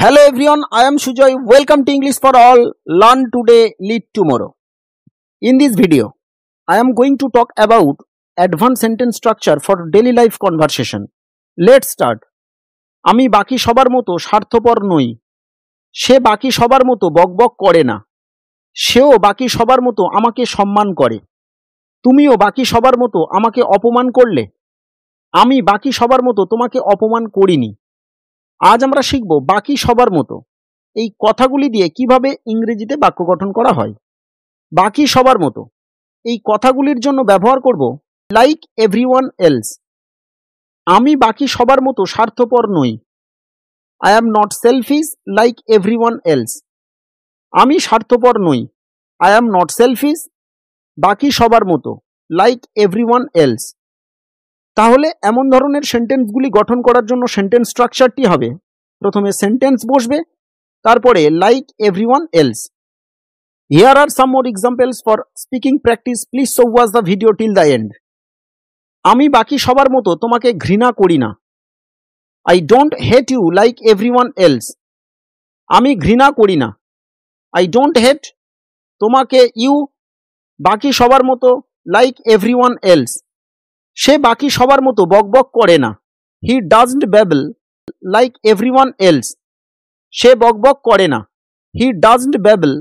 Hello everyone, I am Sujoy. Welcome to English for All. Learn today, lead tomorrow. In this video, I am going to talk about advanced sentence structure for daily life conversation. Let's start. আমি বাকি সবার মতো স্বার্থপর নই। সে বাকি সবার মতো বকবক করে না। সেও বাকি সবার মতো আমাকে সম্মান করে। তুমিও বাকি সবার মতো আমাকে অপমান করলে। আমি বাকি সবার মতো তোমাকে অপমান করিনি। আজ আমরা শিখব বাকি সবার মতো এই কথাগুলি দিয়ে কিভাবে ইংরেজিতে বাক্য গঠন করা হয়। বাকি সবার মতো এই কথাগুলির জন্য ব্যবহার করব লাইক এভরিওয়ান এলস। আমি বাকি সবার মতো স্বার্থপর নই। I am not selfish like everyone else. আমি স্বার্থপর নই। আই অ্যাম নট সেলফিশ বাকি সবার মতো লাইক এভরিওয়ান এলস। তাহলে এমন ধরনের সেন্টেন্সগুলি গঠন করার জন্য সেন্টেন্স স্ট্রাকচারটি হবে, প্রথমে সেন্টেন্স বসবে, তারপরে like everyone else. Here are some more examples for speaking practice. Please so watch the video till the end. আমি বাকি সবার মতো তোমাকে ঘৃণা করি না। I don't hate you like everyone else. আমি ঘৃণা করি না। আই ডোন্ট হেট তোমাকে ইউ বাকি সবার মতো লাইক এভরিওয়ান এলস। সে বাকি সবার মতো বকবক করে না। He doesn't babble like everyone else. সে বকবক করে না। হি ডাজন্ট ব্যাবল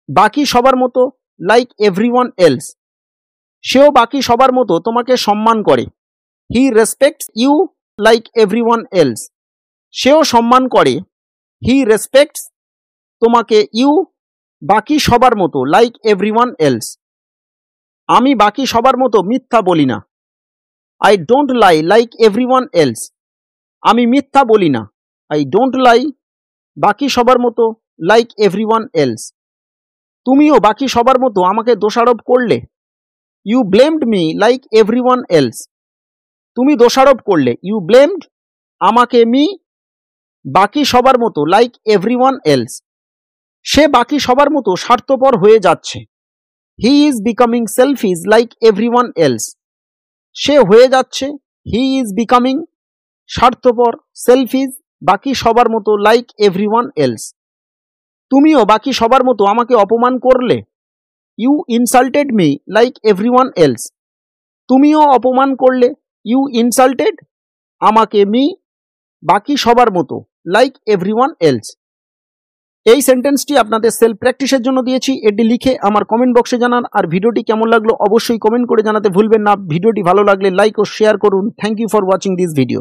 বাকি সবার মতো লাইক এভরিওয়ান এলস। সেও বাকি সবার মতো তোমাকে সম্মান করে। He respects you like everyone else. সেও সম্মান করে। হি রেসপেক্টস তোমাকে ইউ বাকি সবার মতো লাইক এভরিওয়ান এলস। আমি বাকি সবার মতো মিথ্যা বলি না। I don't lie like everyone else. আমি মিথ্যা বলি না। I don't lie বাকি সবার মতো like everyone else. তুমিও বাকি সবার মতো আমাকে দোষারোপ করলে। You blamed me like everyone else. তুমি দোষারোপ করলে। You blamed আমাকে me বাকি সবার মতো like everyone else. সে বাকি সবার মতো স্বার্থপর হয়ে যাচ্ছে। He is becoming selfish like everyone else. সে হয়ে যাচ্ছে। হি ইজ বিকামিং স্বার্থপর, সেলফিশ বাকি সবার মতো লাইক এভরিওয়ান এলস। তুমিও বাকি সবার মতো আমাকে অপমান করলে। You insulted me like everyone else. তুমিও অপমান করলে। ইউ ইনসাল্টেড আমাকে মি বাকি সবার মতো লাইক এভরিওয়ান এলস। এই সেন্টেন্সটি আপনাদের সেলফ প্র্যাকটিসের জন্য দিয়েছি। এটি লিখে আমার কমেন্ট বক্সে জানান। আর ভিডিওটি কেমন লাগলো অবশ্যই কমেন্ট করে জানাতে ভুলবেন না। ভিডিওটি ভালো লাগলে লাইক ও শেয়ার করুন। Thank you for watching this video.